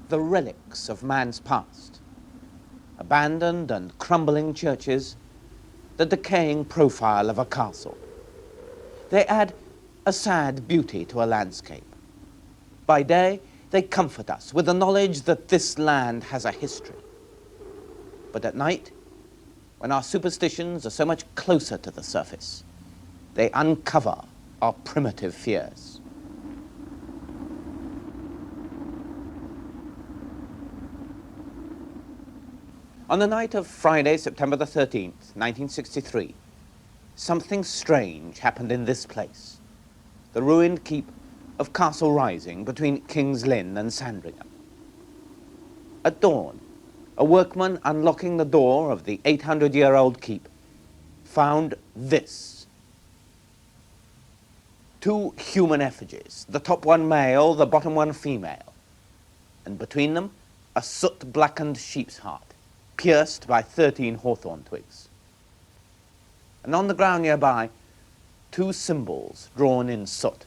the relics of man's past. Abandoned and crumbling churches, the decaying profile of a castle. They add a sad beauty to a landscape. By day, they comfort us with the knowledge that this land has a history. But at night, when our superstitions are so much closer to the surface, they uncover our primitive fears. On the night of Friday, September the 13th, 1963, something strange happened in this place, the ruined keep of Castle Rising between King's Lynn and Sandringham. At dawn, a workman unlocking the door of the 800-year-old keep found this. 2 human effigies, the top one male, the bottom one female, and between them a soot-blackened sheep's heart, pierced by 13 hawthorn twigs. And on the ground nearby, 2 symbols drawn in soot.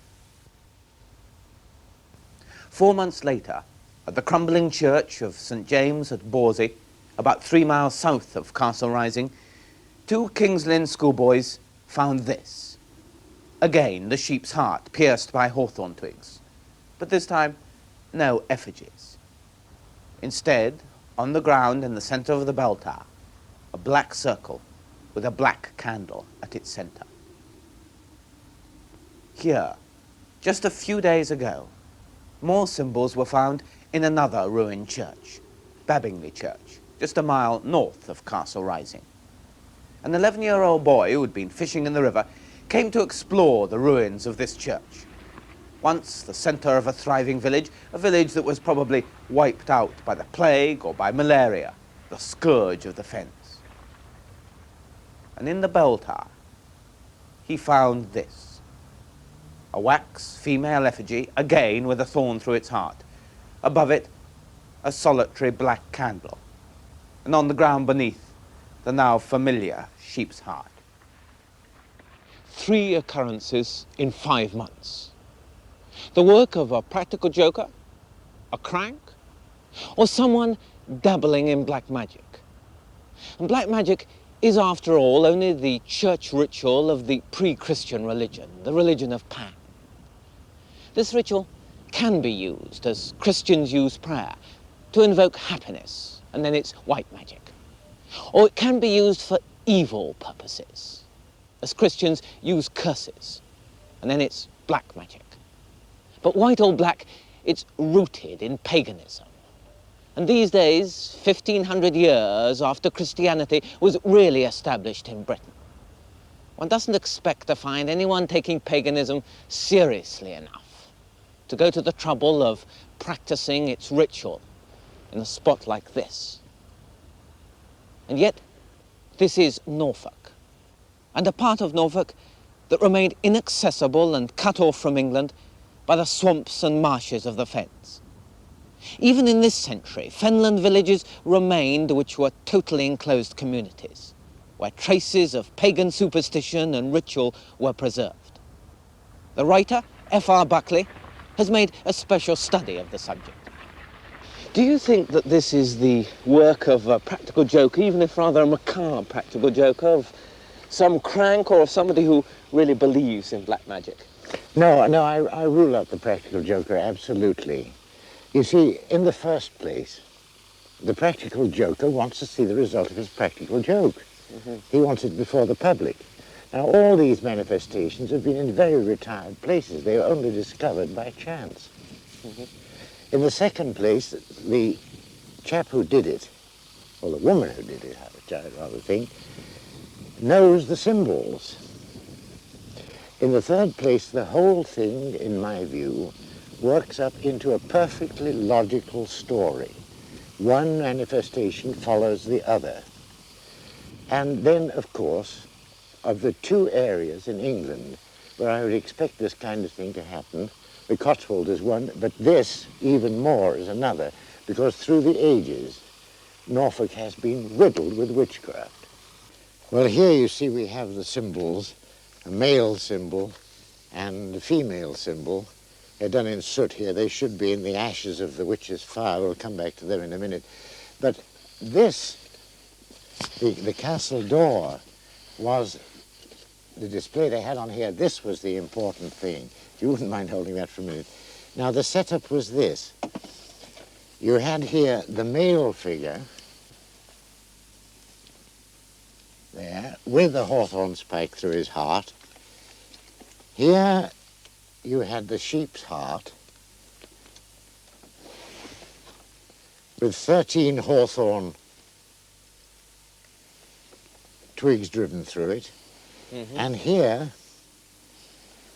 4 months later, at the crumbling church of St. James at Bawsey, about 3 miles south of Castle Rising, 2 King's Lynn schoolboys found this. Again, the sheep's heart, pierced by hawthorn twigs. But this time, no effigies. Instead, on the ground in the center of the bell tower, a black circle with a black candle at its center. Here, just a few days ago, more symbols were found in another ruined church, Babingley Church, just a mile north of Castle Rising. An 11-year-old boy who had been fishing in the river came to explore the ruins of this church. Once the center of a thriving village, a village that was probably wiped out by the plague or by malaria, the scourge of the fens. And in the bell tower, he found this. A wax female effigy, again with a thorn through its heart. Above it, a solitary black candle. And on the ground beneath, the now familiar sheep's heart. 3 occurrences in 5 months. The work of a practical joker, a crank, or someone dabbling in black magic. And black magic is, after all, only the church ritual of the pre-Christian religion, the religion of Pan. This ritual can be used, as Christians use prayer, to invoke happiness, and then it's white magic. Or it can be used for evil purposes, as Christians use curses, and then it's black magic. But white or black, it's rooted in paganism. And these days, 1500 years after Christianity was really established in Britain, one doesn't expect to find anyone taking paganism seriously enough to go to the trouble of practicing its ritual in a spot like this. And yet, this is Norfolk, and a part of Norfolk that remained inaccessible and cut off from England by the swamps and marshes of the fens. Even in this century, fenland villages remained which were totally enclosed communities, where traces of pagan superstition and ritual were preserved. The writer, F.R. Buckley, has made a special study of the subject. Do you think that this is the work of a practical joker, even if rather a macabre practical joker, of some crank or of somebody who really believes in black magic? No, I rule out the practical joker, absolutely. You see, in the first place, the practical joker wants to see the result of his practical joke. He wants it before the public. Now, all these manifestations have been in very retired places. They were only discovered by chance. In the second place, the chap who did it, or the woman who did it, I rather think, knows the symbols. In the third place, the whole thing, in my view, works up into a perfectly logical story. One manifestation follows the other. And then, of course, of the 2 areas in England where I would expect this kind of thing to happen, the Cotswold is one, but this, even more, is another, because through the ages, Norfolk has been riddled with witchcraft. Well, here you see we have the symbols, a male symbol and a female symbol, They're done in soot here. They should be in the ashes of the witch's fire. We'll come back to them in a minute. But this, the castle door, was the display they had on here. This was the important thing. If you wouldn't mind holding that for a minute. Now, the setup was this. You had here the male figure, there, with the hawthorn spike through his heart. Here you had the sheep's heart, with 13 hawthorn twigs driven through it. Mm-hmm. And here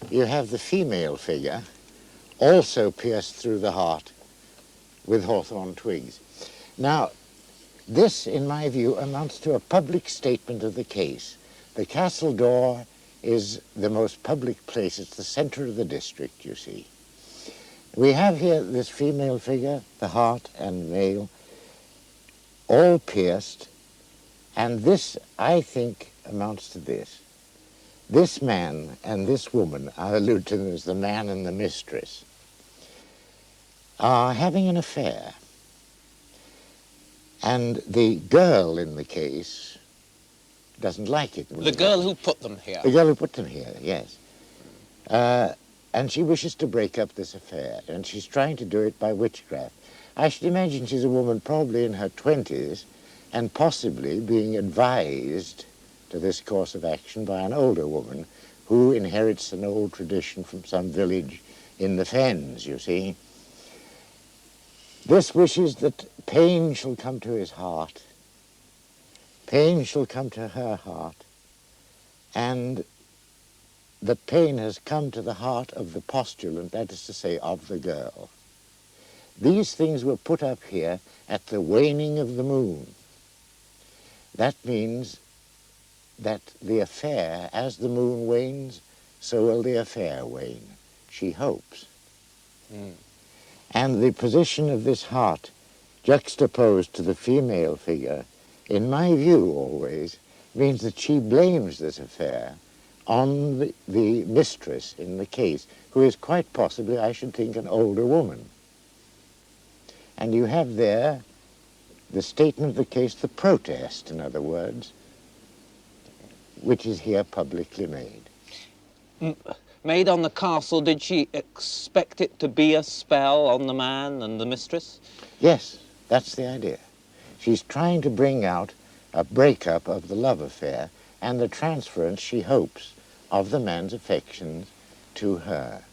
you have the female figure, also pierced through the heart with hawthorn twigs. Now, this, in my view, amounts to a public statement of the case. The castle door is the most public place. It's the center of the district, you see. We have here this female figure, the heart and male, all pierced, and this, I think, amounts to this. This man and this woman, I allude to them as the man and the mistress, are having an affair. And the girl in the case doesn't like it. The girl who put them here? The girl who put them here, yes. And she wishes to break up this affair, and she's trying to do it by witchcraft. I should imagine she's a woman probably in her 20s, and possibly being advised to this course of action by an older woman who inherits an old tradition from some village in the fens, you see. This wishes that pain shall come to his heart, pain shall come to her heart, and the pain has come to the heart of the postulant, that is to say, of the girl. These things were put up here at the waning of the moon. That means that the affair, as the moon wanes, so will the affair wane, she hopes. Mm. And the position of this heart juxtaposed to the female figure, in my view always, means that she blames this affair on the mistress in the case, who is quite possibly, I should think, an older woman. And you have there the statement of the case, the protest, in other words, which is here publicly made. Made on the castle, did she expect it to be a spell on the man and the mistress? Yes, that's the idea. She's trying to bring out a breakup of the love affair and the transference, she hopes, of the man's affections to her.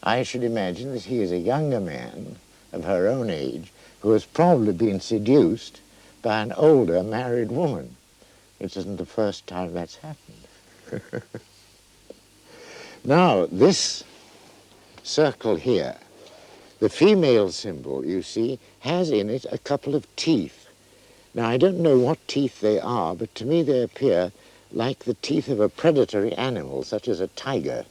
I should imagine that he is a younger man of her own age who has probably been seduced by an older married woman, which isn't the first time that's happened. Now, this circle here, the female symbol, you see, has in it a couple of teeth. Now, I don't know what teeth they are, but to me they appear like the teeth of a predatory animal, such as a tiger.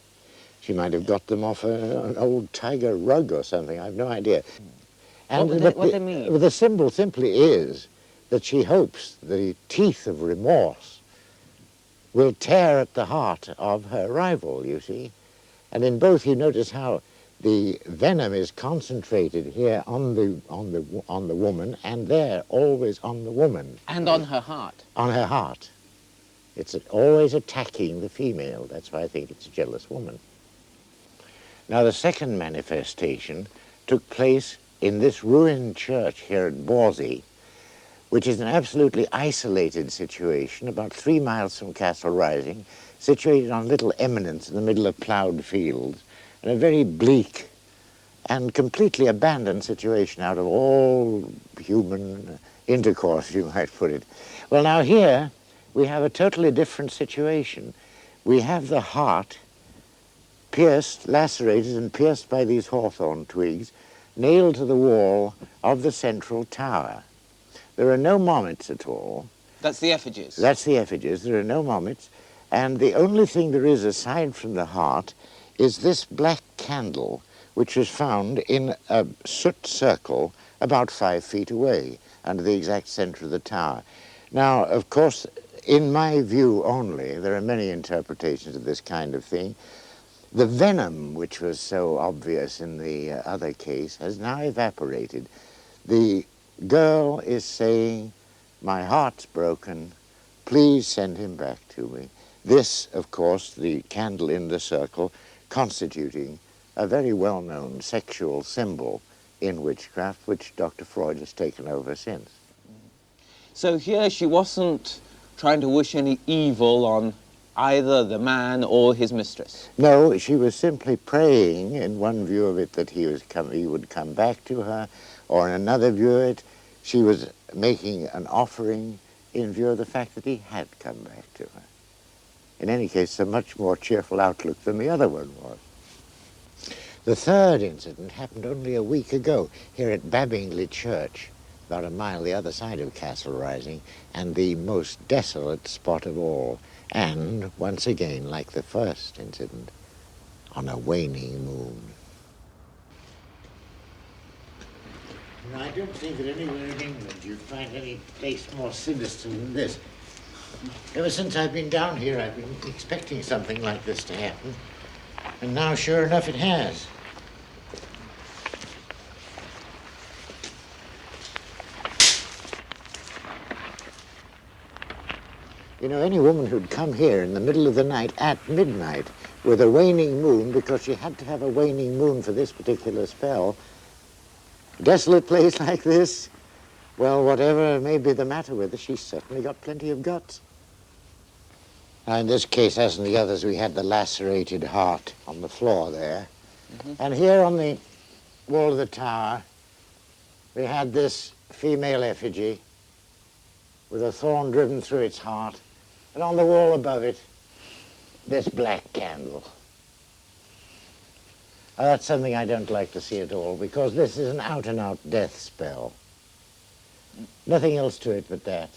She might have got them off an old tiger rug or something, I've no idea. And what do they mean? The symbol simply is that she hopes the teeth of remorse will tear at the heart of her rival, you see. And in both, you notice how the venom is concentrated here on the woman, and there always on the woman. And on her heart. On her heart. It's always attacking the female. That's why I think it's a jealous woman. Now, the second manifestation took place in this ruined church here at Bawsey, which is an absolutely isolated situation, about 3 miles from Castle Rising, situated on a little eminence in the middle of ploughed fields, and a very bleak and completely abandoned situation out of all human intercourse, you might put it. Well, now here we have a totally different situation. We have the heart pierced, lacerated and pierced by these hawthorn twigs, nailed to the wall of the central tower. There are no moments at all. That's the effigies? That's the effigies. There are no moments. And the only thing there is aside from the heart is this black candle, which was found in a soot circle about 5 feet away, under the exact center of the tower. Now, of course, in my view only, there are many interpretations of this kind of thing, The venom, which was so obvious in the other case, has now evaporated. The girl is saying, "My heart's broken, please send him back to me." This, of course, the candle in the circle, constituting a very well-known sexual symbol in witchcraft, which Dr. Freud has taken over since. So here she wasn't trying to wish any evil on either the man or his mistress. No, she was simply praying, in one view of it, that he would come back to her, or in another view of it, she was making an offering in view of the fact that he had come back to her. In any case, a much more cheerful outlook than the other one was. The third incident happened only a week ago here at Babingley Church, about a mile the other side of Castle Rising, and the most desolate spot of all. And, once again, like the first incident, on a waning moon. I don't think that anywhere in England you'd find any place more sinister than this. Ever since I've been down here, I've been expecting something like this to happen. And now, sure enough, it has. You know, any woman who'd come here in the middle of the night at midnight with a waning moon, because she had to have a waning moon for this particular spell, a desolate place like this, well, whatever may be the matter with her, she's certainly got plenty of guts. Now, in this case, as in the others, we had the lacerated heart on the floor there. And here on the wall of the tower, we had this female effigy with a thorn driven through its heart, and on the wall above it, this black candle. Now, that's something I don't like to see at all, because this is an out-and-out death spell. Nothing else to it but that.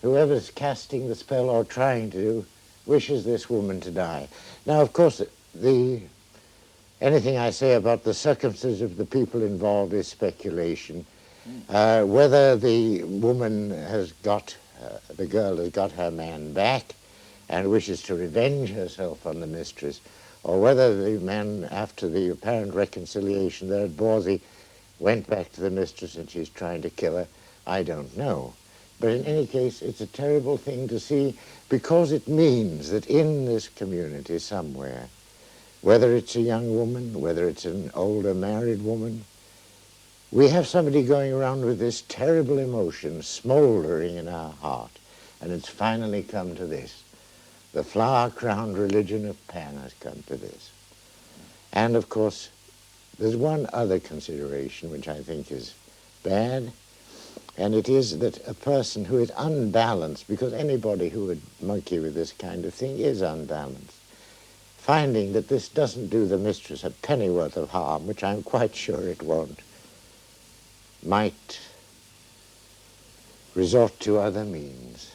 Whoever's casting the spell or trying to wishes this woman to die. Now, of course, anything I say about the circumstances of the people involved is speculation. Whether the woman has got, the girl has got her man back and wishes to revenge herself on the mistress, or whether the man, after the apparent reconciliation there at Bawsey, went back to the mistress and she's trying to kill her, I don't know. But in any case, it's a terrible thing to see, because it means that in this community somewhere, whether it's a young woman, whether it's an older married woman, we have somebody going around with this terrible emotion smoldering in our heart. And it's finally come to this. The flower-crowned religion of Pan has come to this. And, of course, there's one other consideration which I think is bad, and it is that a person who is unbalanced, because anybody who would monkey with this kind of thing is unbalanced, finding that this doesn't do the mistress a pennyworth of harm, which I'm quite sure it won't, might resort to other means.